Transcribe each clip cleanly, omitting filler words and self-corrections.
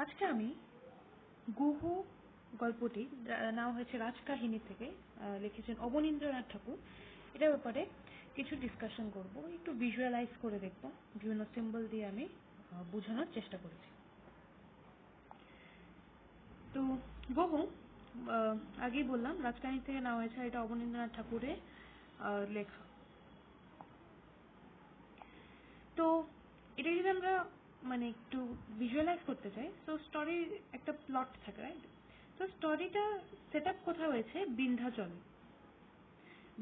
আজকে আমি গুহ গল্পটি নেওয়া হয়েছে রাজকাহিনী থেকে, লিখেছেন অবনীন্দ্রনাথ ঠাকুর। এটার ব্যাপারে কিছু ডিসকাশন করব, একটু ভিজুয়ালাইজ করে দেখব, বিভিন্ন সিম্বল দিয়ে আমি বোঝানোর চেষ্টা করেছি। তো গুহ আগেই বললাম রাজকাহিনী থেকে নেওয়া হয়েছে, এটা অবনীন্দ্রনাথ ঠাকুরের লেখা। তো এটা যদি আমরা একটু ভিজুয়ালাইজ করতে চাই, তো স্টোরির একটা প্লট থাকে, রাইট? তো স্টোরিটা সেট আপ কোথায় হয়েছে? বিন্ধ্যাচলে।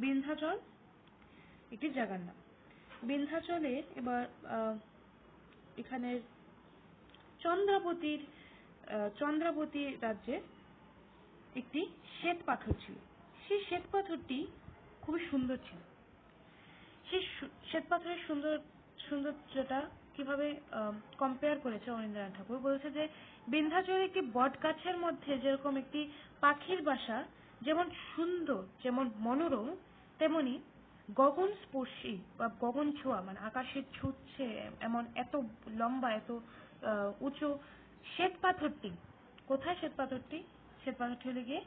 বিন্ধ্যাচল একটি জায়গার নাম। বিন্ধ্যাচলের এবার এখানে চন্দ্রাবতী রাজ্যে একটি শ্বেত পাথর ছিল। সেই শ্বেত পাথরটি খুবই সুন্দর ছিল। সেই শ্বেত পাথরের সৌন্দর্যটা কিভাবে কম্পেয়ার করেছে অবনীন্দ্রনাথ ঠাকুর, বলেছে যে বিন্ধ্যাচলের একটি বট গাছের মধ্যে যেরকম একটি পাখির বাসা যেমন সুন্দর, যেমন মনোরম, তেমনি গগন স্পর্শী বা গগন ছোঁয়া, আকাশের ছুঁচ্ছে এমন এত লম্বা, এত উঁচু শ্বেত পাথরটি। কোথায় শ্বেত পাথরটি? শ্বেত পাথরটি হলে গিয়ে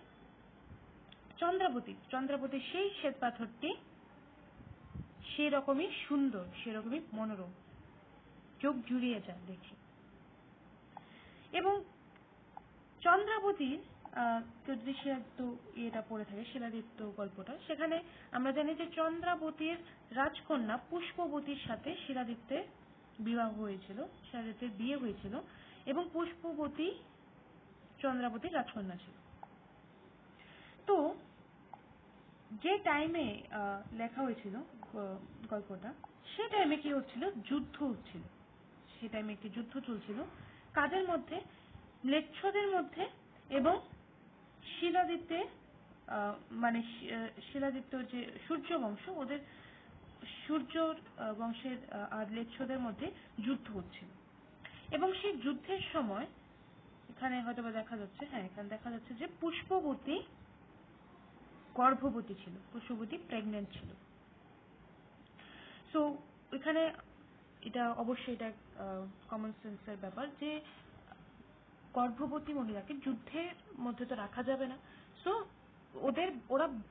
চন্দ্রাবতী। সেই শ্বেত পাথরটি সেরকমই সুন্দর, সেরকমই মনোরম, চোখ জুড়িয়ে যায় দেখে। এবং চন্দ্রাবতীর যদি এটা পড়ে থাকে শিলাদিত্য গল্পটা, সেখানে আমরা জানি যে চন্দ্রাবতীর রাজকন্যা পুষ্পবতীর সাথে শিলাদিত্যের বিবাহ হয়েছিল, শিলাদিত্যের বিয়ে হয়েছিল, এবং পুষ্পবতী চন্দ্রাবতীর রাজকন্যা ছিল। তো যে টাইমে লেখা হয়েছিল গল্পটা, সে টাইমে কি হচ্ছিল? যুদ্ধ হচ্ছিল। সে টাইমে একটি যুদ্ধ চলছিল কাদের মধ্যে? ম্লেচ্ছদের মধ্যে এবং শিলাদিত্যের শিলাদিত্যর যে সূর্য বংশ, ওদের সূর্য বংশের আর ম্লেচ্ছদের মধ্যে যুদ্ধ হচ্ছিল। এবং সেই যুদ্ধের সময় এখানে হয়তো দেখা যাচ্ছে, এখানে দেখা যাচ্ছে যে পুষ্পবতী গর্ভবতী ছিল, পুষ্পবতী প্রেগনেন্ট ছিল। সো এখানে এটা অবশ্যই এটা কমন সেন্সের ব্যাপার যে গর্ভবতী মহিলাকে যুদ্ধের মধ্যে তো রাখা যাবে না। সো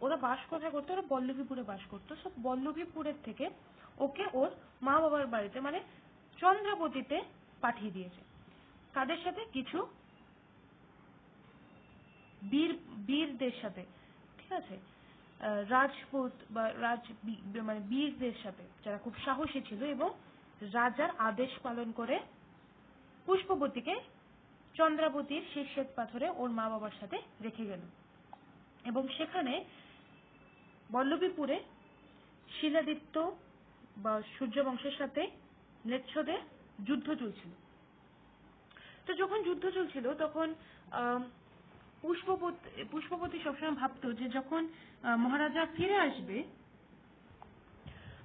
ওরা বাস কোথায় করতো? ওরা বল্লভীপুরে বাস করতো। সো বল্লভীপুরের থেকে ওকে ওর মা বাবার বাড়িতে চন্দ্রাবতীতে পাঠিয়ে দিয়েছে। কাদের সাথে? কিছু বীরদের সাথে, ঠিক আছে, রাজপুত বা বীরদের সাথে, যারা খুব সাহসী ছিল এবং রাজার আদেশ পালন করে পুষ্পবতীকে চন্দ্রাবতীর সেই শ্বেত পাথরে ওর মা বাবার সাথে রেখে গেল। এবং সেখানে বল্লভীপুরে শিলাদিত্য বা সূর্যবংশের সাথে ম্লেচ্ছদের যুদ্ধ চলছিল। তো যখন যুদ্ধ চলছিল তখন পুষ্পবতী সবসময় ভাবতো যে যখন মহারাজা ফিরে আসবে,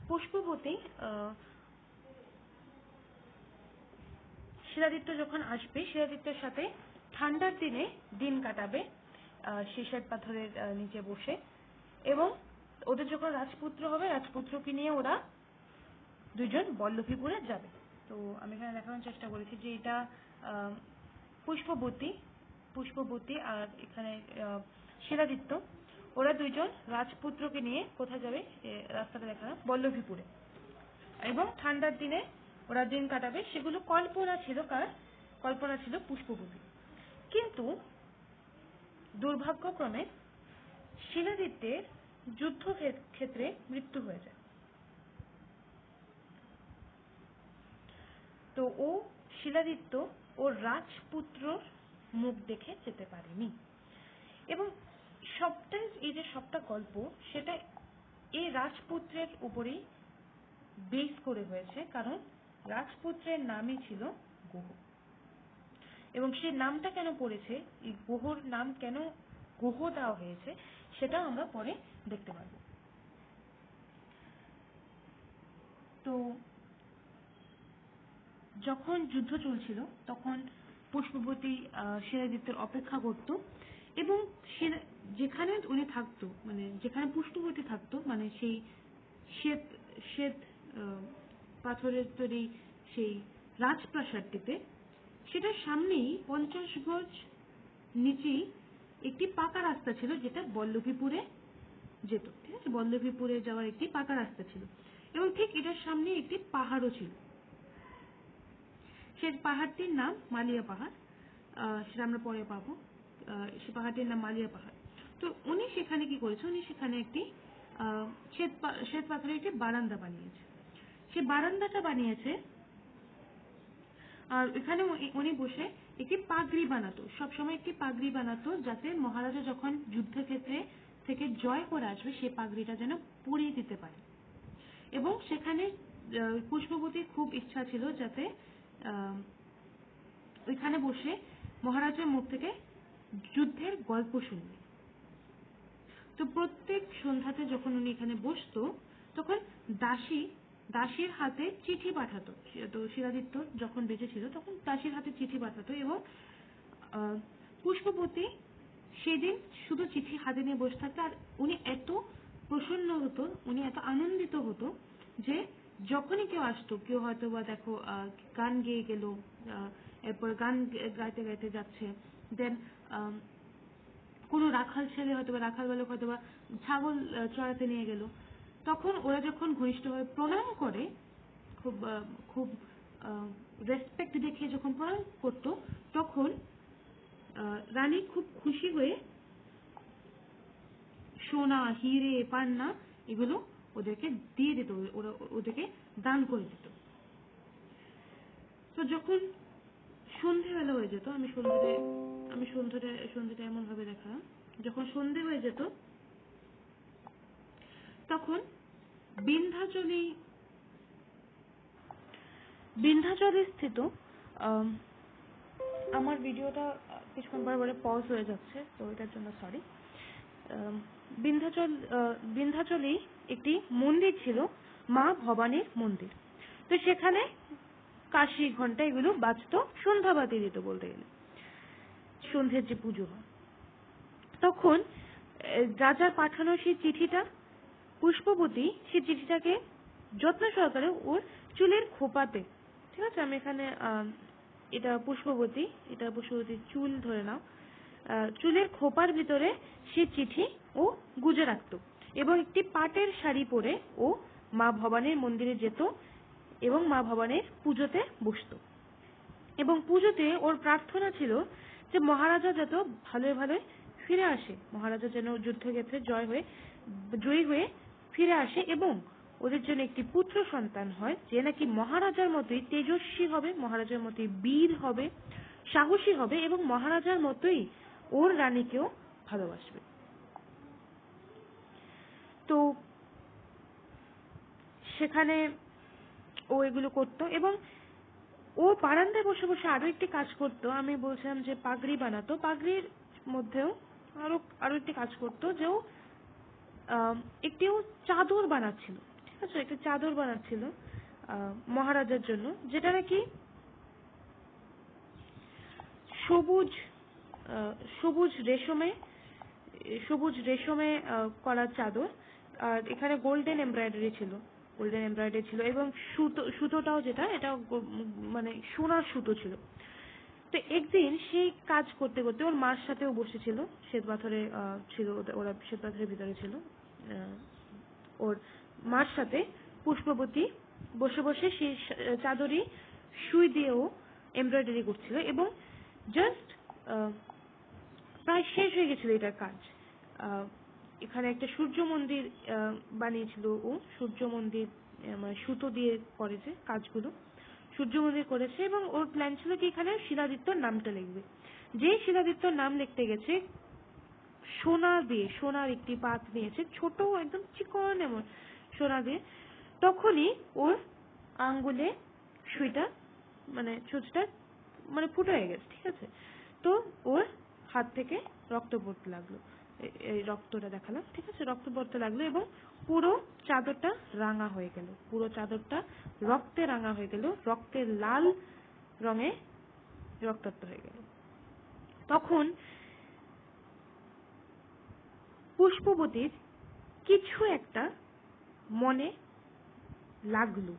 পুষ্পবতী শিলাদিত্য যখন আসবে, শিলাদিত্যের সাথে ঠান্ডার দিনে দিন কাটাবে সেই শ্বেত পাথরের নিচে বসে। এবং ওদের যখন রাজপুত্র হবে, রাজপুত্রকে নিয়ে ওরা দুজন বল্লভীপুরে যাবে। তো আমি এখানে দেখানোর চেষ্টা করেছি যে এটা পুষ্পবতী আর এখানে শিলাদিত্য, ওরা দুইজন রাজপুত্রকে নিয়ে কোথায় যাবে? রাস্তাটা দেখা, বল্লভীপুরে। এবং ঠান্ডার দিনে ওরা দিন কাটাবে। সেগুলো কল্পনা ছিল। কার কল্পনা? ছিল পুষ্পবতী। কিন্তু দুর্ভাগ্যক্রমে শিলাদিত্যের যুদ্ধ ক্ষেত্রে মৃত্যু হয়ে যায়। তো শিলাদিত্য ও রাজপুত্রর মুখ দেখে যেতে পারেনি। এবং এই যে সবটা গল্প, সেটা এই রাজপুত্রের উপরেই বেস করে হয়েছে, কারণ রাজপুত্রের নামই ছিল গুহ। এবং সেই নামটা কেন পড়েছে, এই গুহর নাম কেন গুহ দেওয়া হয়েছে, সেটাও আমরা পরে দেখতে পারব। তো যখন যুদ্ধ চলছিল তখন পুষ্পবতী শিলাদিত্যের অপেক্ষা করত, এবং যেখানে উনি থাকতো, যেখানে পুষ্পবতী থাকতো, সেই শ্বেত পাথরের তৈরি সেই রাজপ্রাসাদটিতে সেটার সামনেই 50 গজ নিচেই একটি পাকা রাস্তা ছিল, যেটা বল্লভীপুরে যেত। ঠিক আছে, বল্লভীপুরে যাওয়ার একটি পাকা রাস্তা ছিল, এবং ঠিক এটার সামনে একটি পাহাড়ও ছিল। সেই পাহাড়টির নাম মালিয়া পাহাড়, সেটা আমরা পরে পাবো। সে পাহাড়টির নাম মালিয়া পাহাড়। তো উনি সেখানে কি করেছে, উনি সেখানে একটি শ্বেত পাথরের একটি বারান্দা বানিয়েছে। সে বারান্দাটা বানিয়েছে, আর এখানে উনি বসে একটি পাগড়ি বানাতো, সবসময় একটি পাগড়ি বানাতো, যাতে মহারাজা যখন যুদ্ধক্ষেত্রে থেকে জয় করে আসবে সেই পাগড়িটা যেন পরিয়ে দিতে পারে। এবং সেখানে পুষ্পবতীর খুব ইচ্ছা ছিল যাতে ওইখানে বসে মহারাজার মুখ থেকে যুদ্ধের গল্প শুনবে। তো প্রত্যেক সন্ধ্যাতে যখন উনি এখানে বসতো, তখন দাসীর হাতে চিঠি পাঠাতো। তো শিলাদিত্য যখন বেঁচে ছিল তখন দাসীর হাতে চিঠি পাঠাতো, এবং পুষ্পবতী সেদিন শুধু চিঠি হাতে নিয়ে বসে থাকতো। আর উনি এত প্রসন্ন হতো, উনি এত আনন্দিত হতো যে যখনই কেউ আসতো, কেউ হয়তো বা দেখো গান গেয়ে গেল, এরপর গান গাইতে গাইতে যাচ্ছে, দেন কোনো রাখাল ছেলে হয়তো বা রাখাল বালক হয়তো বা ছাগল চড়াতে নিয়ে গেল, তখন ওরা যখন ঘনিষ্ঠভাবে প্রণাম করে, খুব খুব রেসপেক্ট দেখিয়ে যখন প্রণাম করতো, তখন রানী খুব খুশি হয়ে সোনা, হিরে, পান্না এগুলো ওদেরকে দিয়ে দিত, ওরা ওদেরকে দান করে দিত। তো যখন সন্ধেবেলা হয়ে যেত, আমি সন্ধ্যাটা এমন ভাবে দেখা, যখন সন্ধে হয়ে যেত তখন বিন্ধ্যাচলে স্থিত, আমার ভিডিওটা কিছুক্ষণ পরে পজ হয়ে যাচ্ছে, তো এটার জন্য সরি। বিন্ধ্যাচলেই একটি মন্দির ছিল, মা ভবানীর মন্দির। তো সেখানে কাশি, ঘন্টা এগুলো বাজতো, সন্ধ্যাবাতি দিত বলতে গেলে, সন্ধ্যের যে পুজো হয়। তখন রাজার পাঠানো সেই চিঠিটা, পুষ্পবতী সেই চিঠিটাকে যত্ন সহকারে ওর চুলের খোপাতে, ঠিক আছে, আমি এখানে এটা পুষ্পবতীর চুল ধরে নাও, চুলের খোপার ভিতরে সে চিঠি ও গুজে রাখতো, এবং একটি পাটের শাড়ি পরে ও মা ভবানীর মন্দিরে যেত এবং মা ভবানীর পুজোতে বসতো। এবং পুজোতে ওর প্রার্থনা ছিল যে মহারাজা যত ভালোই ভালোই ফিরে আসে, মহারাজা যেন যুদ্ধক্ষেত্রে জয়ী হয়ে ফিরে আসে, এবং ওদের জন্য একটি পুত্র সন্তান হয়, যে নাকি মহারাজার মতোই তেজস্বী হবে, মহারাজার মতোই বীর হবে, সাহসী হবে, এবং মহারাজার মতোই ওর রানীকেও ভালোবাসবে। তো সেখানে ও এগুলো করতো, এবং ও বারান্দায় বসে বসে আরো একটি কাজ করতো। আমি বলছিলাম যে পাগড়ি বানাতো, পাগড়ির মধ্যেও আরো একটি কাজ করতো, যে ও একটিও চাদর বানাচ্ছিল, ঠিক আছে, একটা চাদর বানাচ্ছিল মহারাজার জন্য, যেটা নাকি সবুজ রেশমে করা চাদর, আর এখানে গোল্ডেন এমব্রয়ডারি ছিল, এবং সুতোটাও যেটা, এটা মানে সোনার সুতো ছিল। তো একদিন সেই কাজ করতে করতে ওর মার সাথেও বসেছিল, শ্বেতপাথরে ছিল, ওরা শ্বেতপাথরের ভিতরে ছিল, ওর মার সাথে পুষ্পবতী বসে বসে সেই চাদরই সুই দিয়েও এমব্রয়ডারি করছিল, এবং জাস্ট প্রায় শেষ হয়ে গেছিল এটার কাজ। এখানে একটা সূর্য মন্দির বানিয়েছিল ও, সূর্য মন্দির মানে সুতো দিয়ে করেছে কাজগুলো, সূর্য মন্দির করেছে, এবং ওর প্ল্যান ছিল কি এখানে শিলাদিত্যর নামটা লিখবে। যে শিলাদিত্যর নাম লিখতে গেছে, সোনার একটি পাত নিয়েছে, ছোট একদম চিকন এমন সোনা দিয়ে, তখনই ওর আঙ্গুলে সুইটা মানে ছুঁচটা মানে ফুটো হয়ে গেছে, ঠিক আছে। তো ওর হাত থেকে রক্ত পড়তে লাগলো, এই রক্তটা দেখালাম, ঠিক আছে, রক্ত পড়তে লাগলো, এবং পুরো চাদরটা রাঙা হয়ে গেল, পুরো চাদরটা রক্তে রাঙা হয়ে গেল, রক্তের লাল রঙে রক্তাক্ত হয়ে গেল। তখন পুষ্পবতীর কিছু একটা মনে লাগলো,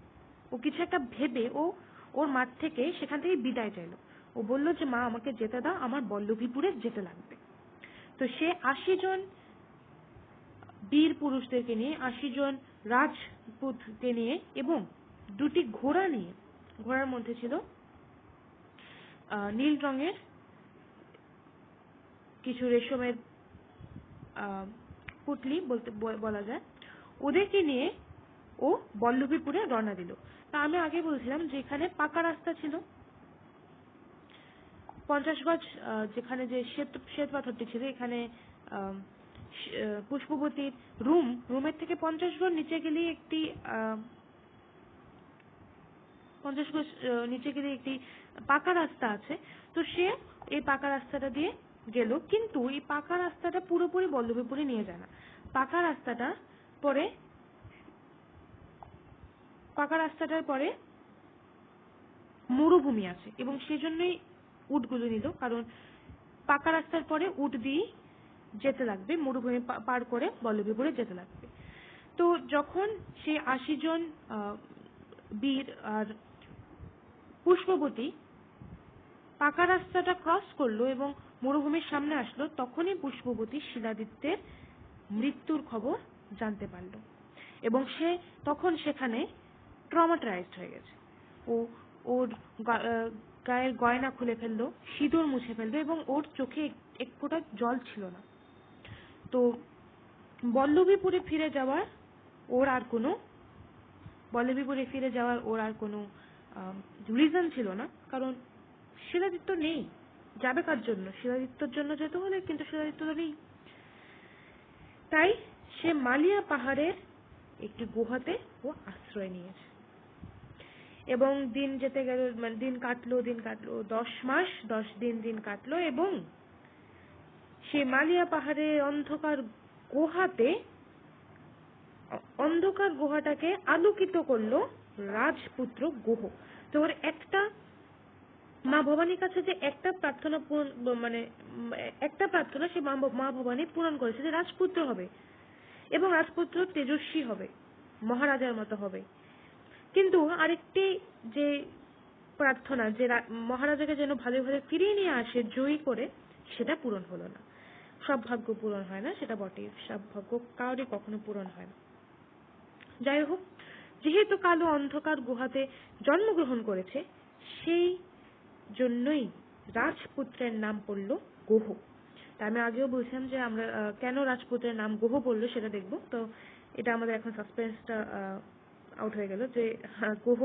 ও কিছু একটা ভেবে ওর মাঠ থেকে সেখান থেকে বিদায় চাইলো। ও বলল যে মা আমাকে যেতে দাও, আমার বল্লভীপুরে যেতে লাগবে। তো সে 80 জন বীর পুরুষদেরকে নিয়ে, 80 জন রাজপুতকে নিয়ে এবং 2টি ঘোড়া নিয়ে, ঘোড়ার মধ্যে ছিল নীল রঙের কিছু রেশমের পুটলি বলা যায়, ওদেরকে নিয়ে ও বল্লভীপুরে রওনা দিল। তা আমি আগে বলছিলাম যে এখানে পাকা রাস্তা ছিল, 50 গজ যেখানে যে শ্বেত পাথরটি ছিল, এখানে পুষ্পবতীর রুমের থেকে 50 গজ নিচে গেলেই একটি 50 গজ নিচে গেলে একটি পাকা রাস্তা আছে। তো সে এই পাকা রাস্তাটা দিয়ে গেল, কিন্তু এই পাকা রাস্তাটা পুরোপুরি বল্লভীপুরে নিয়ে যায় না। পাকা রাস্তাটার পরে মরুভূমি আছে এবং সেজন্যই উটগুলো নিল, কারণ পাকা রাস্তার পরে উট দিয়ে যেতে লাগবে, মরুভূমি পার করে বল্লভীপুরে যেতে লাগবে। তো যখন সে 80 জন বীর আর পুষ্পবতী পাকা রাস্তাটা ক্রস করলো এবং মরুভূমির সামনে আসলো, তখনই পুষ্পবতী শিলাদিত্যের মৃত্যুর খবর জানতে পারলো এবং সে তখন সেখানে ট্রমাটাইজড হয়ে গেছে। ওর গায়ের গয়না খুলে ফেললো, সিঁদুর মুছে ফেললো এবং ওর চোখে এক ফোঁটা জল ছিল না। তো বল্লভীপুরে ফিরে যাওয়ার ওর আর কোনো রিজন ছিল না, কারণ শিলাদিত্য নেই, যাবে কার জন্য? শিলাদিত্যর জন্য যেতে হলে, কিন্তু শিলাদিত্য তো নেই। তাই সে মালিয়া পাহাড়ের একটি গুহাতে ও আশ্রয় নিয়েছে এবং দিন যেতে গেল, মানে দিন কাটলো 10 মাস 10 দিন কাটলো এবং সে মালিয়া পাহাড়ের অন্ধকার গুহাটাকে আলোকিত করলো রাজপুত্র গুহ। তো ওর একটা মা ভবানীর কাছে যে একটা প্রার্থনা সে মা ভবানী পূরণ করেছে, যে রাজপুত্র হবে এবং রাজপুত্র তেজস্বী হবে, মহারাজার মতো হবে। কিন্তু আরেকটি যে প্রার্থনা, যে মহারাজাকে যেন ভালো ভালো ফিরিয়ে নিয়ে আসে জয়ী করে, সেটা পূরণ হলো না। সব ভাগ্য পূরণ হয় না, সেটা বটে, সব ভাগ্য কারোরই কখনো পূরণ হয় না। যাই হোক, যেহেতু কালো অন্ধকার গুহাতে জন্মগ্রহণ করেছে, সেই জন্যই রাজপুত্রের নাম পড়লো গুহ। তা আমি আগেও বলছিলাম যে আমরা কেন রাজপুত্রের নাম গুহ পড়লো সেটা দেখবো। তো এটা আমাদের এখন সাসপেন্সটা আউট হয়ে গেল যে গুহ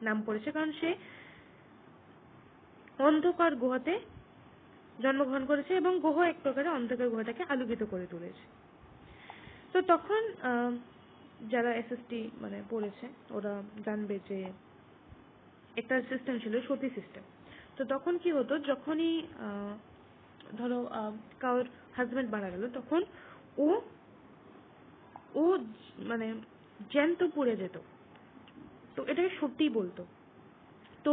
নাম পড়েছে কারণ সে অন্ধকার গুহাতে জন্মগ্রহণ করেছে এবং গুহ এক প্রকারে অন্ধকার গুহাটাকে আলোকিত করে তুলেছে। তো তখন যারা এসএসটি পড়েছে ওরা জানবে যে একটা সিস্টেম ছিল, সতী সিস্টেম। তো তখন কি হতো, যখনই ধরো কারোর হাজবেন্ড মারা গেল, তখন ও জ্যান্ত পুড়ে যেত। তো এটাকে সত্যিই বলতো। তো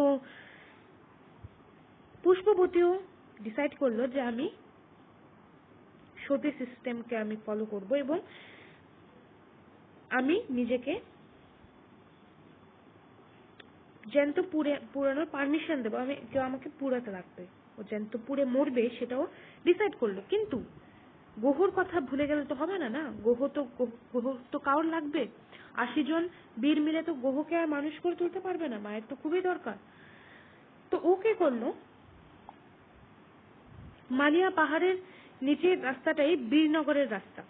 পুষ্পবতীও ডিসাইড করলো যে আমি সতী সিস্টেমকে আমি ফলো করব এবং আমি নিজেকে জ্যান্ত পুড়ানোর পারমিশন দেবো, কেউ আমাকে পুড়াতে লাগবে, ও জ্যান্ত পুড়ে মরবে সেটাও ডিসাইড করলো। কিন্তু গুহর কথা ভুলে গেলে তো হবে না, গুহ তো কারোর লাগবে। 80 জন বীর মিলে তো গুহকে আর মানুষ করে তুলতে পারবে না, মায়ের তো খুবই দরকার। তো ও কে করলো, মালিয়া পাহাড়ের নিচের রাস্তাটাই বীরনগরের রাস্তা,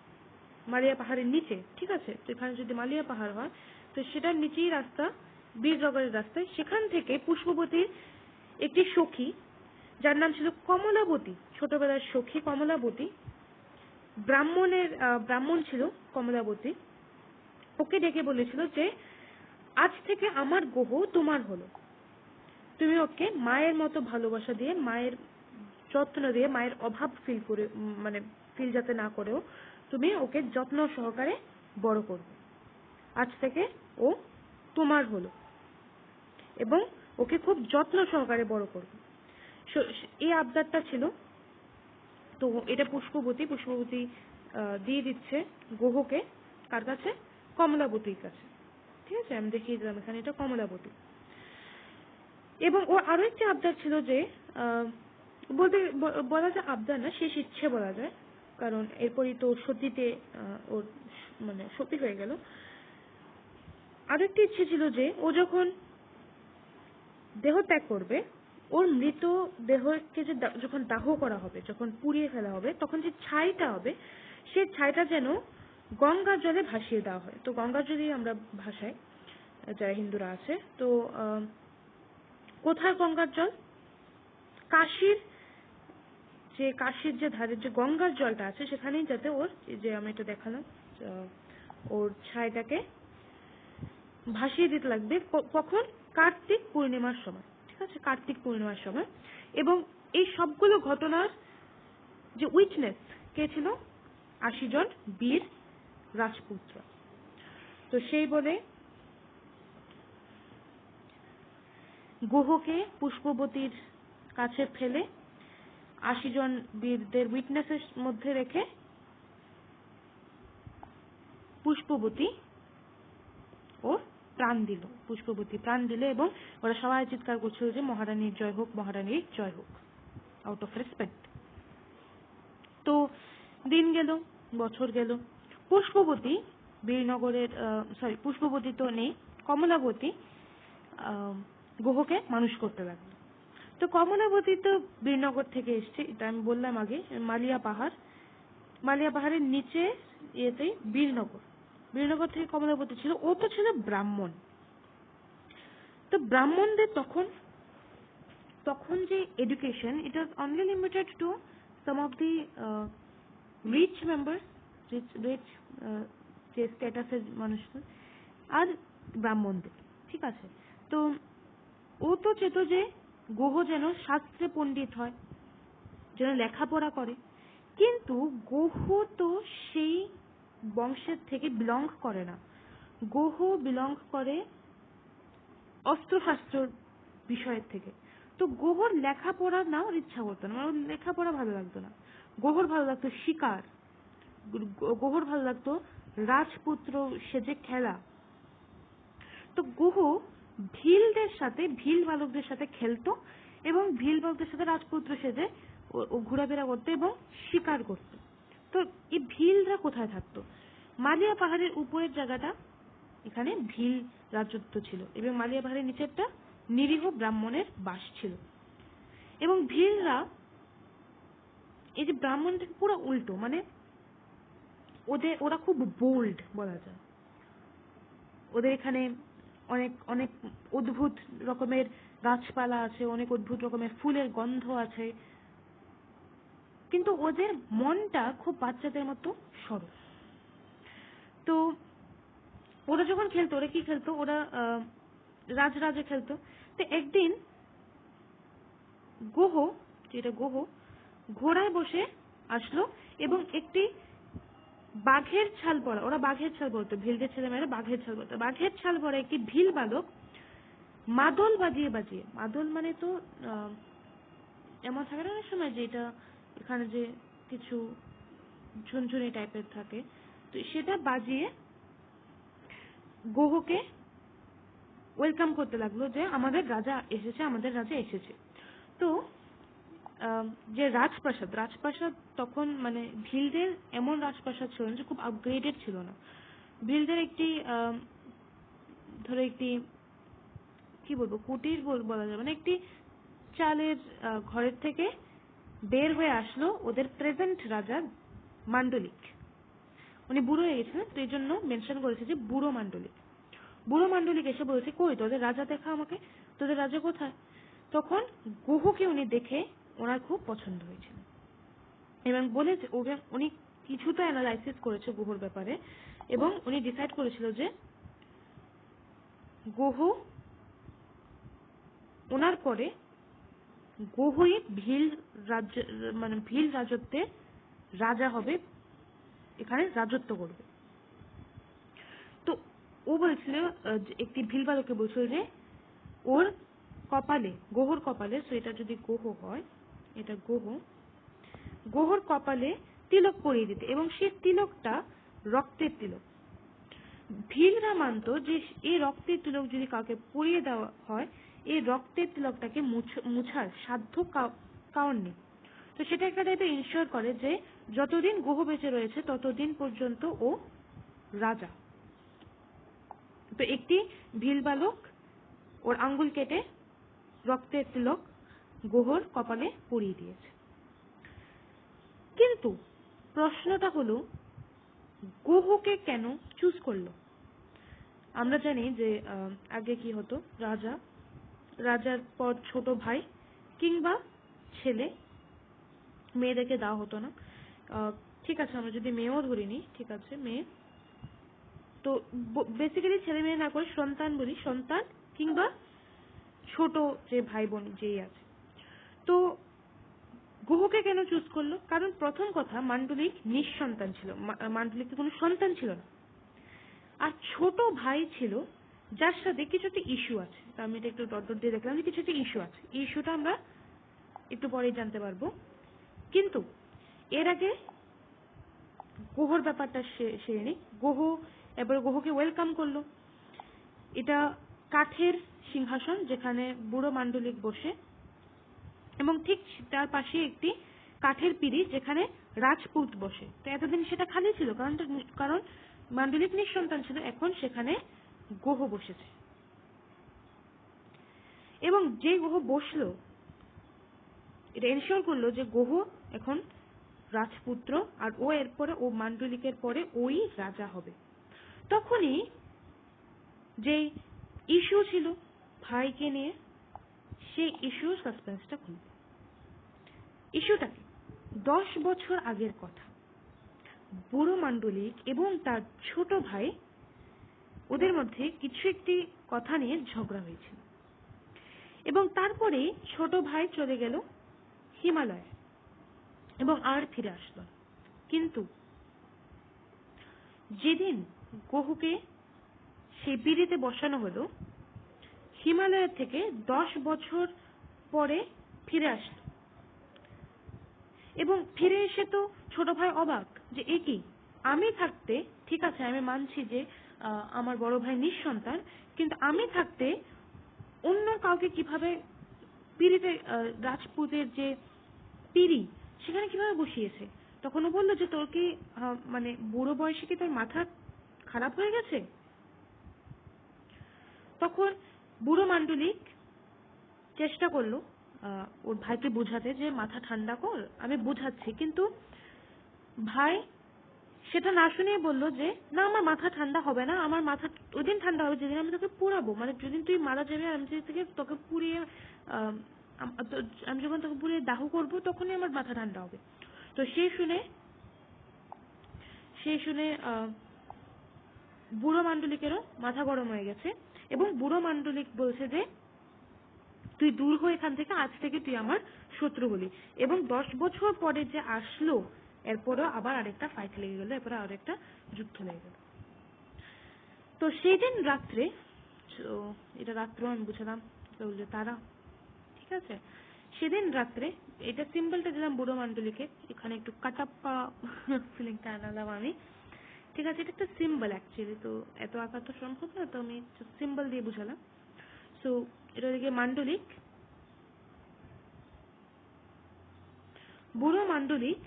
মালিয়া পাহাড়ের নিচে, ঠিক আছে? তো এখানে যদি মালিয়া পাহাড় হয়, তো সেটার নিচেই রাস্তা বীরনগরের রাস্তায়। সেখান থেকে পুষ্পবতীর একটি সখী, যার নাম ছিল কমলাবতী, ছোটবেলার সখী কমলাবতী, ব্রাহ্মণ ছিল কমলাবতী, ওকে ডেকে বলেছিল যে আজ থেকে আমার গুহ তোমার হলো, তুমি ওকে মায়ের মতো ভালোবাসা দিয়ে, মায়ের যত্ন দিয়ে, মায়ের অভাব ফিল যাতে না করেও তুমি ওকে যত্ন সহকারে বড় করবে। আজ থেকে ও তোমার হলো এবং ওকে খুব যত্ন সহকারে বড় করবে। এই আবদারটা ছিল। তো এটা পুষ্পবতী দিয়ে দিচ্ছে গুহকে, কার কাছে? কমলাবতীর কাছে। ঠিক আছে, আমি দেখিয়ে দিলাম এখানে এটা কমলাবতী। এবং ও আরো একটি আবদার ছিল যে বলতে বলা যায় আবদার না, শেষ ইচ্ছে বলা যায়, কারণ এরপরই তো সতীতে ওর মানে সতী হয়ে গেল। আরেকটি ইচ্ছে ছিল যে ও যখন দেহ ত্যাগ করবে, ওর মৃত দেহকে যে যখন দাহ করা হবে, যখন পুড়িয়ে ফেলা হবে, তখন যে ছাইটা হবে, সে ছাইটা যেন গঙ্গার জলে ভাসিয়ে দেওয়া হয়। তো গঙ্গার জলেই আমরা ভাসাই যারা হিন্দুরা আছে। তো কোথায় গঙ্গার জল? কাশীর যে ধারে যে গঙ্গার জলটা আছে সেখানেই যাতে ওর, যে আমি এটা দেখালাম, ওর ছাইটাকে ভাসিয়ে দিতে লাগবে। কখন? কার্তিক পূর্ণিমার সময়। ঠিক আছে, কার্তিক পূর্ণিমার সময়। এবং এই সবগুলো ঘটনার যে উইটনেস কে ছিল? 80 জন বীর রাজপুত্র। তো সেই বলে গুহকে পুষ্পবতীর কাছে ফেলে 80 জন বীরদের উইটনেসের মধ্যে রেখে পুষ্পবতী ওর প্রাণ দিল। পুষ্পবতী প্রাণ দিল এবং ওরা সবাই চিৎকার করছিল যে মহারানীর জয় হোক, মহারানীর জয় হোক, আউট অফ রেসপেক্ট। তো দিন গেল, বছর গেল, পুষ্পবতী বীরনগরের পুষ্পবতী তো নেই, কমলাবতী গুহকে মানুষ করতে লাগলো। তো কমলাবতী তো বীরনগর থেকে এসছে, এটা আমি বললাম আগে, মালিয়া পাহাড়ের নিচে ইয়েতেই বীরনগর থেকে কমলাবতী ছিল। ও তো ছিল ব্রাহ্মণ। তো ব্রাহ্মণদের তখন যে education, it was only limited to some of the rich member, rich যে স্ট্যাটাসের মানুষ, আর ব্রাহ্মণদের। ঠিক আছে, তো ও তো চেত যে গুহ যেন শাস্ত্রে পণ্ডিত হয়, যেন লেখাপড়া করে, কিন্তু গুহ তো সেই বংশের থেকে বিলং করে না। গুহ বিলং করে অস্ত্রশাস্ত্র বিষয়ের থেকে। তো গুহর লেখাপড়া না ওর ইচ্ছা করতো না, ওর লেখাপড়া ভালো লাগতো না। গুহর ভালো লাগতো শিকার, গুহর ভালো লাগতো রাজপুত্র সেজে খেলা। তো গুহ ভিল বালকদের সাথে খেলতো এবং ভিল বালকদের সাথে রাজপুত্র সেজে ও ঘোরাফেরা করতো এবং শিকার করত। তো এই ভিলরা কোথায় থাকতো? মালিয়া পাহাড়ের উপরের জায়গাটা, এখানে ভিল রাজত্ব ছিল, এবং মালিয়া পাহাড়ের নিচেরটা নিরীহ ব্রাহ্মণের বাস ছিল। এবং ভিলরা এই যে ব্রাহ্মণদের পুরো উল্টো, মানে ওরা খুব বোল্ড বলা যায়। ওদের এখানে অনেক অনেক অদ্ভুত রকমের গাছপালা আছে, অনেক অদ্ভুত রকমের ফুলের গন্ধ আছে, কিন্তু ওদের মনটা খুব বাচ্চাদের মতো সরল। তো ওরা যখন খেলতো, ওরা কি খেলতো? ওরা রাজরাজে খেলতো। তো একদিন যেটা গুহ ঘোড়ায় বসে আসলো এবং একটি বাঘের ছাল পরা, ওরা বাঘের ছাল পরতো, ভিলদের ছেলেমেয়েরা বাঘের ছাল পরতো, বাঘের ছাল পরা একটি ভিল বালক মাদল বাজিয়ে, মাদল মানে তো এমন থাকে না অনেক সময় যে এটা এখানে যে কিছু ঝুনঝুনি টাইপের থাকে, তো সেটা বাজিয়ে গুহকে ওয়েলকাম করতে লাগলো যে আমাদের রাজা এসেছে। তো যে রাজপ্রাসাদ তখন মানে ভিলদের এমন রাজপ্রাসাদ ছিল যে খুব আপগ্রেডেড ছিল না। ভিলদের একটি ধরো একটি কি বলবো, কুটির বলা যাবে না, একটি চালের ঘরের থেকে বের হয়ে আসলো ওদের প্রেজেন্ট রাজা মান্ডলিক। উনি বুড়ো হয়ে গেছিলেন, তো এই জন্য মেনশন করেছে যে বুড়ো মান্ডলিক এসে বলেছে, কই তোদের রাজা দেখা আমাকে, তোদের রাজা কোথায়? তখন গুহকে উনি দেখে ওনার খুব পছন্দ হয়েছিল এবং বলেছে, উনি কিছুটা অ্যানালাইসিস করেছে গুহর ব্যাপারে এবং উনি ডিসাইড করেছিল যে গুহ ওনার পরে গুহই ভিল রাজত্বের রাজা হবে, এখানে রাজত্ব করবে। তো ও বলেছিল, একটি ভিল বালককে বলছিল যে ওর কপালে, গুহর কপালে, তো এটা যদি গুহ হয়, এটা গুহর কপালে তিলক পরিয়ে দিতে, এবং সেই তিলকটা রক্তের তিলক। ভিলরা মানত যে এই রক্তের তিলক যদি কাউকে পরিয়ে দেওয়া হয় এই রক্তের তিলকটাকে মুছার সাধ্য কারণ নেই। তো সেটা একটা টাইপের ইনশিওর করে যে যতদিন গুহ বেঁচে রয়েছে ততদিন পর্যন্ত ও রাজা। তো একটি ভিল বালক ওর আঙ্গুল কেটে রক্তের তিলক গুহর কপালে পরিয়ে দিয়েছে। কিন্তু প্রশ্নটা হলো গুহকে কেন চুজ করলো? আমরা জানি যে আগে কি হতো, রাজার পর ছোট ভাই কিংবা ছেলে, মেয়েদেরকে দেওয়া হতো না। ঠিক আছে, আমরা যদি মেয়েও ধরিনি, ঠিক আছে মেয়ে, তো বেসিক্যালি ছেলে মেয়ে না করে সন্তান বলি, সন্তান কিংবা ছোট যে ভাই বোন যেই আছে। তো গুহকে কেন চুজ করলো? কারণ প্রথম কথা, মান্ডলিক নিঃসন্তান ছিল, মান্ডলিকের কোনো সন্তান ছিল না, আর ছোট ভাই ছিল যার সাথে কিছু একটা ইস্যু আছে। তো আমি এটা একটু ডট দিয়ে দেখলাম যে কিছু একটা ইস্যু আছে, এই ইস্যুটা আমরা একটু পরেই জানতে পারবো। কিন্তু এর আগে গুহর ব্যাপারটা সেরে নিই। এবার গুহকে ওয়েলকাম করলো। এটা কাঠের সিংহাসন যেখানে বুড়ো মান্ডলিক বসে, এবং ঠিক তার পাশে একটি কাঠের পিঁড়ি যেখানে রাজপুত বসে। তো এতদিন সেটা খালি ছিল, কারণ মান্ডলিক নিঃসন্তান ছিল, এখন সেখানে গুহ বসেছে। এবং যে গুহ বসলো, এটা এনশিওর করলো যে গুহ এখন রাজপুত্র, আর ও এরপরে, ও মান্ডলিকের পরে ওই রাজা হবে। তখনই যে ইস্যু ছিল ভাইকে নিয়ে, সেই ইস্যু সাসপেন্সটা খুলবে। ইস্যুটা কি? 10 বছর আগের কথা। বুড়ো মান্ডলিক এবং তার ছোট ভাই, ওদের মধ্যে কিছু একটি কথা নিয়ে ঝগড়া হয়েছিল, এবং তারপরে ছোট ভাই চলে গেল হিমালয়ে এবং আর ফিরে আসলো। কিন্তু যেদিন গুহকে সেই পিঁড়িতে বসানো হলো, হিমালয় থেকে 10 বছর পরে ফিরে আসলো, এবং ফিরে এসে তো ছোট ভাই অবাক যে এ কি, আমি থাকতে, ঠিক আছে আমি মানছি যে আমার বড় ভাই নিঃসন্তান, কিন্তু আমি থাকতে অন্য কাউকে কিভাবে পিঁড়িতে, রাজপুতের যে পিঁড়ি সেখানে কিভাবে বসিয়েছে? তখন ও বললো যে তোর কি মানে বুড়ো বয়সে কি তোর মাথা খারাপ হয়ে গেছে? তখন বুড়ো মান্ডলিক চেষ্টা করলো ওর ভাইকে বোঝাতে যে মাথা ঠান্ডা কর, আমি বোঝাচ্ছি। কিন্তু ভাই সেটা না শুনিয়ে বললো যে না, আমার মাথা ঠান্ডা হবে না, আমার মাথা ওই দিন ঠান্ডা হবে যেদিন আমি তোকে পুড়াবো, মানে যেদিন তুই মারা যাবে, আমি যেদিন তোকে পুড়িয়ে আমি যখন তোকে পুড়িয়ে দাহ করবো তখনই আমার মাথা ঠান্ডা হবে। তো সেই শুনে বুড়ো মান্ডলিকেরও মাথা গরম হয়ে গেছে, এবং বুড়ো মান্ডলিক বলছে যে তুই দূর হয়ে এখান থেকে, আজ থেকে তুই আমার শত্রু হলি। এবং 10 বছর পরে যে আসলো, এরপরেও আবার আরেকটা ফাইট লেগে গেল, এরপরে আরেকটা যুদ্ধ লেগে গেল। তো সেই দিন রাত্রে, এটা রাত্রেও আমি বুঝলাম তারা, ঠিক আছে, সেদিন রাত্রে, এটা সিম্বলটা দিলাম বুড়ো মান্ডলিকে, এখানে একটু কাটাপ্পা ফিলিংটা আনালাম আমি, ঠিক আছে, এটা একটা সিম্বল অ্যাকচুয়ালি, তো এত আঁকা তো সম্ভব না, তো আমি সিম্বল দিয়ে বুঝালাম। সো এটা দিকে মান্ডলিক, বুড়ো মান্ডলিক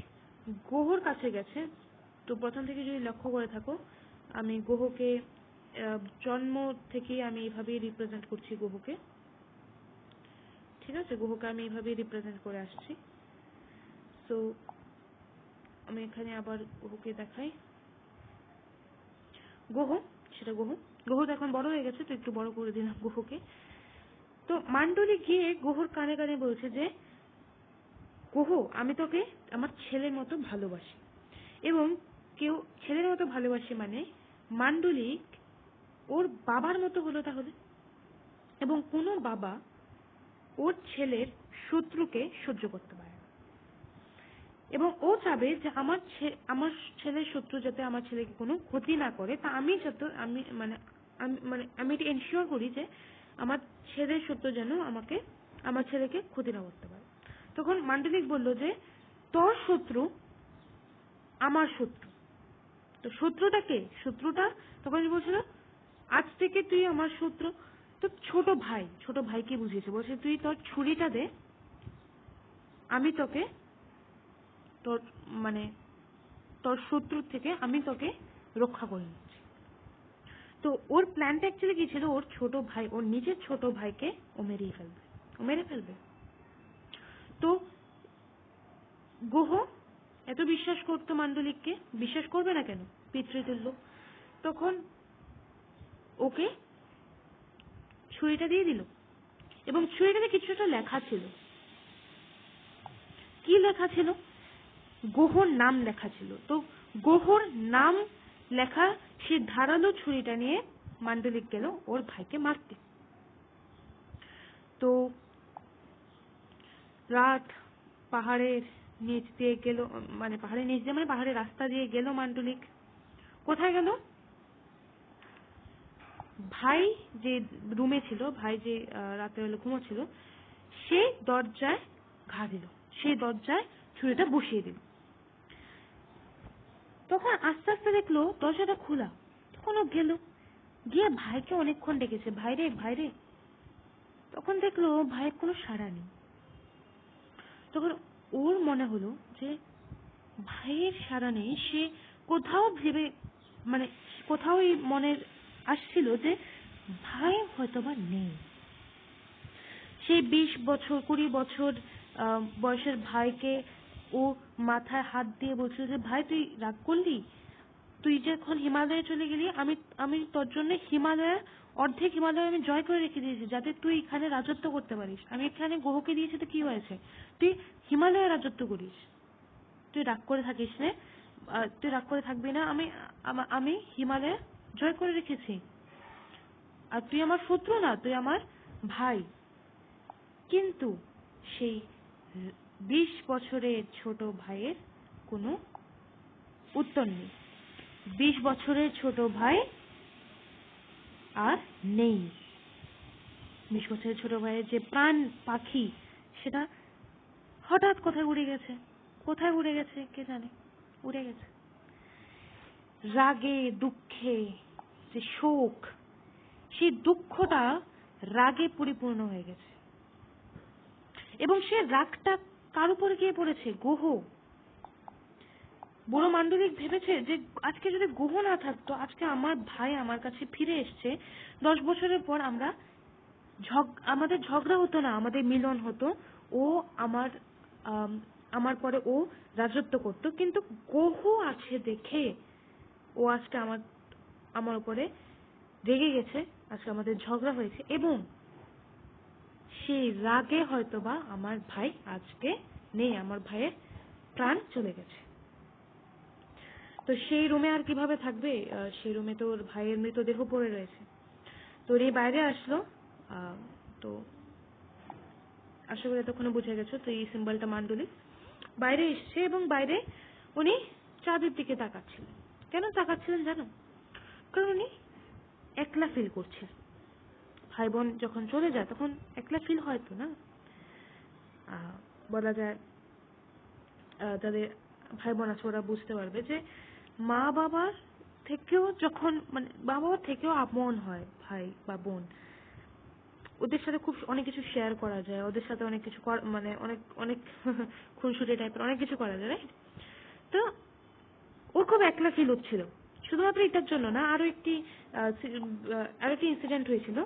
গুহর কাছে গেছে। তো প্রথম থেকে যদি লক্ষ্য করে থাকো, আমি গুহকে জন্ম থেকে আমি এইভাবেই রিপ্রেজেন্ট করছি গুহকে, ঠিক আছে, গুহকে আমি এইভাবেই রিপ্রেজেন্ট করে আসছি। তো আমি এখানে আবার গুহকে দেখাই, গুহ, সেটা গুহ তো এখন বড় হয়ে গেছে, তো একটু বড় করে দিলাম গুহকে। তো মান্ডলিক গিয়ে গুহর কানে কানে বলছে যে গুহ, আমি তোকে আমার ছেলের মতো ভালোবাসি, এবং কেউ ছেলের মতো ভালোবাসি মানে মান্ডলিক ওর বাবার মতো হলো তাহলে, এবং কোনো বাবা ওর ছেলের শত্রুকে সহ্য করতে পারে না, এবং ও চাবে যে আমার ছেলের শত্রু যাতে আমার ছেলেকে কোনো ক্ষতি না করে, তা আমি এটা এনশিওর করি যে আমার ছেলের শত্রু যেন আমার ছেলেকে ক্ষতি না করতে পারে। তখন মান্ডলিক বলল যে তোর শত্রু আমার শত্রু। তো শত্রুটা কে? শত্রুটা তখন বলছিল আজ থেকে তুই আমার শত্রু। তো ছোট ভাইকে বুঝিয়েছে, বলছে তুই তোর ছুরিটা দে, আমি তোকে তোর মানে তোর শত্রুর থেকে আমি তোকে রক্ষা করে নিচ্ছি। তো ওর প্ল্যানটা অ্যাকচুয়ালি কি ছিল, ওর ছোট ভাই, ওর নিজের ছোট ভাইকে ও মেরে ফেলবে। তো গ্রহ এত বিশ্বাস করতো মান্ডলিককে, বিশ্বাস করবে না কেন, পিতৃতুল্য। তখন ওকে ছুরিটা দিয়ে দিল, এবং ছুরিটাতে কিছুটা লেখা ছিল। কি লেখা ছিল? গ্রহর নাম লেখা ছিল। তো গ্রহর নাম লেখা সে ধারালো ছুরিটা নিয়ে মান্ডলিক গেল ওর ভাইকে মারতে। তো রাত পাহাড়ের নিচ দিয়ে গেল, মানে পাহাড়ের নিচ দিয়ে মানে পাহাড়ের রাস্তা দিয়ে গেল মান্ডলিক। কোথায় গেল? ভাই যে রুমে ছিল, ভাই যে রাতের বেলা ঘুমোচ্ছিল, সে দরজায় ঘা দিল, সেই দরজায় ছুরিটা বসিয়ে দিল। তখন আস্তে আস্তে দেখলো দরজাটা খোলা। তখন ও গেল, গিয়ে ভাইকে অনেকক্ষণ ডেকেছে, ভাইরে ভাইরে। তখন দেখলো ভাইয়ের কোনো সাড়া নেই। তখন ওর মনে হলো যে ভাইয়ের সাড়া নেই, সে কোথাও ভেবে মানে কোথাও মনের আসছিল যে ভাই হয়তোবা নেই। সেই 20 বছর 20 বছর বয়সের ভাইকে ও মাথায় হাত দিয়ে বলছিল যে ভাই তুই রাগ করলি, তুই যে এখন হিমালয়ে চলে গেলি, আমি তোর জন্য অর্ধেক হিমালয় আমি জয় করে রেখে দিয়েছি যাতে তুই এখানে রাজত্ব করতে পারিস। আমি এখানে গ্রহকে দিয়েছি, তো কি হয়েছে, তুই হিমালয়ে রাজত্ব করিস, তুই রাগ করে থাকিস না, তুই রাগ করে থাকবি না, আমি হিমালয়ে জয় করে রেখেছি, আর তুই আমার শত্রু না, তুই আমার ভাই। কিন্তু সেই 20 বছরের ছোট ভাইয়ের কোনো উত্তর নেই। 20 বছরের ছোট ভাই আর নেই। 20 বছরের ছোট ভাইয়ের যে প্রাণ পাখি, সেটা হঠাৎ কোথায় উড়ে গেছে, কোথায় উড়ে গেছে কে জানে, উড়ে গেছে। রাগে দুঃখে যে শোক, সেই দুঃখটা রাগে পরিপূর্ণ হয়ে গেছে, এবং সে রাগটা কার উপরে গিয়ে পড়েছে, গ্রহ। বুড়ো মান্ডলিক ভেবেছে যে আজকে যদি গ্রহ না থাকতো, আজকে আমার ভাই আমার কাছে ফিরে এসছে, 10 বছরের পর আমাদের ঝগড়া হতো না, আমাদের মিলন হতো, ও আমার পরে ও রাজত্ব করতো। কিন্তু গ্রহ আছে দেখে ও আজকে আমার উপরে রেগে গেছে, আজকে আমাদের ঝগড়া হয়েছে, এবং সেই রাগে হয়তোবা আমার ভাই আজকে নেই, আমার ভাইয়ের প্রাণ চলে গেছে। তো সেই রুমে আর কিভাবে থাকবে, সেই রুমে তো ওর ভাইয়ের মৃতদেহ পড়ে রয়েছে। তো এই বাইরে আসলো। তো আশা করি এতক্ষণে বুঝে গেছো। তো এই সিম্বলটা মান্ডলিক। বাইরে এসছে, এবং বাইরে উনি চাঁদের দিকে তাকাচ্ছিলেন। কেন তাকাচ্ছিলেন জানো? কারণ উনি একলা ফিল করছিলেন। ভাই বোন যখন চলে যায় তখন একলা ফিল হয় তো না, বলা যায় যাদের ভাই বোন আছে ওরা বুঝতে পারবে যে মা বাবার থেকেও যখন মানে বাবা মার থেকেও আপন হয় ভাই বা বোন, ওদের সাথে খুব অনেক কিছু শেয়ার করা যায়, ওদের সাথে অনেক কিছু মানে অনেক অনেক খুনসুটি টাইপের অনেক কিছু করা যায়, রাইট? তো ওর খুব একলা ফিল হচ্ছিল। শুধুমাত্র এটার জন্য না, আরো একটি ইনসিডেন্ট হয়েছিল।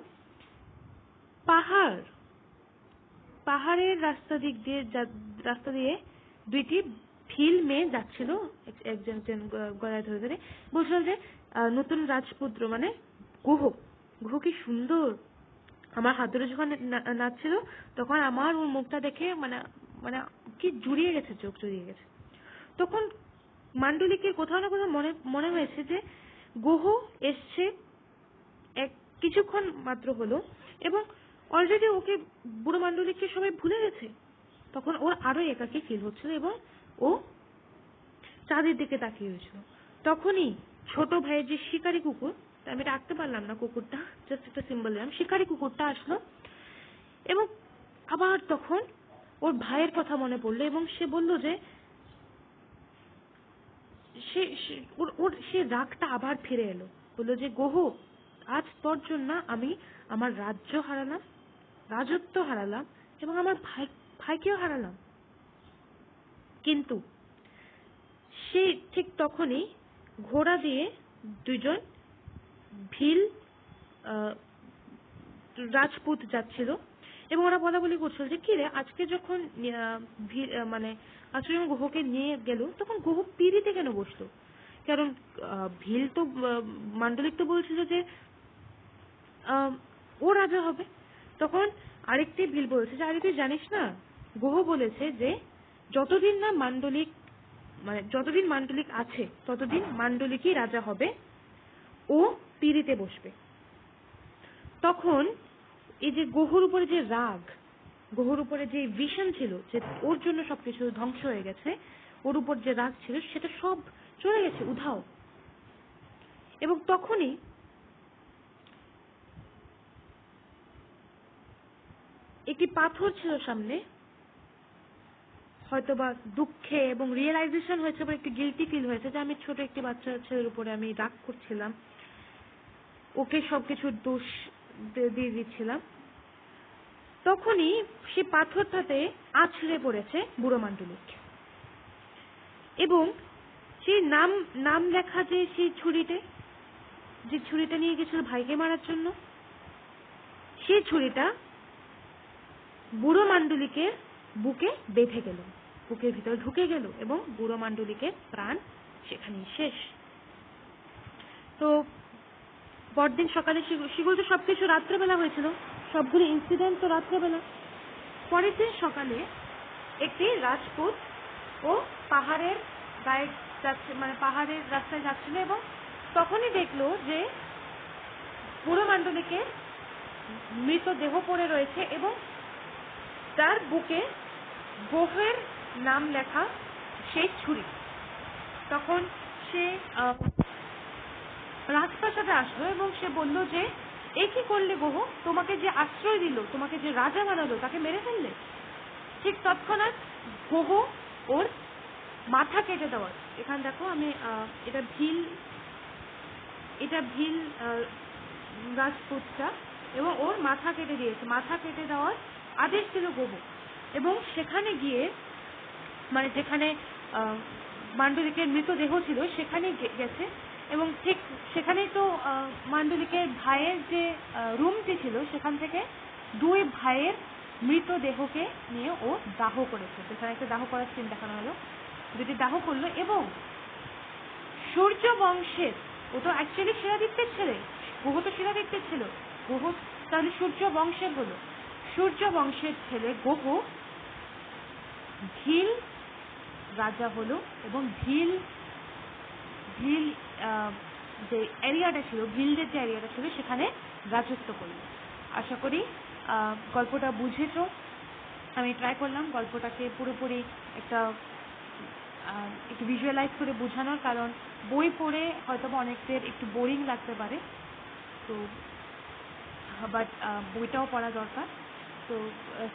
পাহাড়ের রাস্তা দিয়ে দুইটি ভিল মেয়ে যাচ্ছিল, একজন গলায় ধরে ধরে বলছিল যে নতুন রাজপুত্র মানে গ্রহ কি সুন্দর। আমার হাত ধরে যখন নাচছিল তখন আমার ওর মুখটা দেখে মানে মানে কি জুড়িয়ে গেছে, চোখ জুড়িয়ে গেছে। তখন মান্ডলিকের কোথাও না কোথাও মনে হয়েছে যে গ্রহ এসছে কিছুক্ষণ মাত্র হলো, এবং অলরেডি ওকে বুড়ো মান্ডলিককে সবাই ভুলে গেছে। তখন ওর আরো একাকী ফিল হচ্ছিল, এবং ও চাঁদের দিকে তাকিয়ে হয়েছিল। তখনই ছোট ভাইয়ের যে শিকারি কুকুর, আমি এটা আঁকতে পারলাম না কুকুরটা, জাস্ট একটা সিম্বল দিলাম, শিকারি কুকুরটা আসলো, এবং আবার তখন ওর ভাইয়ের কথা মনে পড়লো, এবং সে বলল যে সে রাগটা আবার ফিরে এলো, বললো যে গ্রহ আজ তোর জন্য আমি আমার রাজ্য হারালাম, রাজত্ব হারালাম এবং আমার ভাইকেও হারালাম। কিন্তু সেই ঠিক তখনই ঘোড়া দিয়ে দুজন ভিল রাজপুত যাচ্ছিল এবং ওরা বলাবলি করছিল যে কিরে আজকে যখন মানে আজকে যখন গুহকে নিয়ে গেল তখন গুহ পিড়িতে কেন বসলো? কারণ ভিল তো মান্ডলিক তো বলছিল যে ও রাজা হবে। তখন আরেকটি ভিল বলেছে যে আরে তুই জানিস না, গুহ বলেছে যে যতদিন না মান্ডলিক মানে যতদিন মান্ডলিক আছে ততদিন মান্ডলিকই রাজা হবে, ও পিড়িতে বসবে। তখন এই যে গুহর উপরে যে রাগ, গুহর উপরে যে ভিশন ছিল যে ওর জন্য সবকিছু ধ্বংস হয়ে গেছে, ওর উপর যে রাগ ছিল সেটা সব চলে গেছে উধাও। এবং তখনই একটি পাথর ছিল সামনে, হয়তোবা দুঃখে এবং রিয়েলাইজেশন হয়েছে বা একটু গিল্টি ফিল হয়েছে যে আমি ছোট একটি বাচ্চা ছেলের উপরে আমি রাগ করছিলাম, ওকে সবকিছু দোষ দিয়ে দিচ্ছিলাম। তখনই সে পাথরটাতে আছড়ে পড়েছে বুড়ো মান্ডলিক এবং সেই নাম লেখা যে সেই ছুরিটা নিয়ে গেছিল ভাইকে মারার জন্য, সেই ছুরিটা বুড়ো মান্ডলিকের বুকে বেঁধে গেল, বুকের ভিতরে ঢুকে গেল এবং বুড়ো মান্ডলিকের প্রাণ সেখানেই শেষ। তো পরদিন সকালে সেগুলো তো সবকিছু রাত্রেবেলা হয়েছিল, সবগুলো ইনসিডেন্ট তো রাত্রেবেলা। পরের দিন সকালে একটি রাজপুত ও পাহাড়ের গায়ে যাচ্ছে, মানে পাহাড়ের রাস্তায় যাচ্ছিল এবং তখনই দেখলো যে বুড়ো মান্ডলিকের মৃতদেহ পড়ে রয়েছে এবং তার বুকে গুহের নাম লেখা সেই ছুরি। তখন সে রাজপ্রাসাদে আসলো এবং সে বলল যে এ কি করলে গুহ, তোমাকে যে আশ্রয় দিল, তোমাকে যে রাজা বানালো তাকে মেরে ফেললে। ঠিক তৎক্ষণাৎ গুহ ওর মাথা কেটে দেওয়ার, এখানে দেখো আমি এটা ভিল রাজপুতটা এবং ওর মাথা কেটে দিয়েছে, মাথা কেটে দেওয়ার আদেশ দিল গুহ। এবং সেখানে গিয়ে মানে যেখানে মান্ডলিকের মৃতদেহ ছিল সেখানে গেছে এবং ঠিক সেখানেই তো মান্ডলিকের ভাইয়ের যে রুমটি ছিল সেখান থেকে দুই ভাইয়ের মৃতদেহকে নিয়ে ও দাহ করেছে। সেখানে একটা দাহ করার সিন দেখানো হলো, দুটি দাহ করলো এবং সূর্য বংশের, ও তো অ্যাকচুয়ালি শিলাদিত্যের ছেলে, গুহ তো শিলাদিত্যের ছিল, গুহ তাহলে সূর্য বংশের হলো, সূর্য বংশের ছেলে গুহ ভিল রাজা হলো এবং ভিল যে এরিয়াটা ছিল, ভিলদের যে এরিয়াটা ছিল সেখানে রাজত্ব করলো। আশা করি গল্পটা বুঝেছ। আমি ট্রাই করলাম গল্পটাকে পুরোপুরি একটু ভিজুয়ালাইজ করে বোঝানোর, কারণ বই পড়ে হয়তোবা অনেকদের একটু বোরিং লাগতে পারে, তো বাট বইটাও পড়া দরকার। তো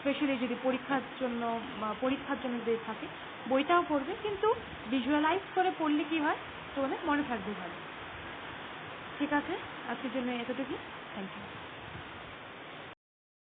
স্পেশালি যদি পরীক্ষার জন্য যদি থাকে বইটাও পড়বে, কিন্তু ভিজুয়ালাইজ করে পড়লে কি হয় তোমাদের মনে থাকবে ভালো। ঠিক আছে, আজকের জন্য এতটুকু। Thank you.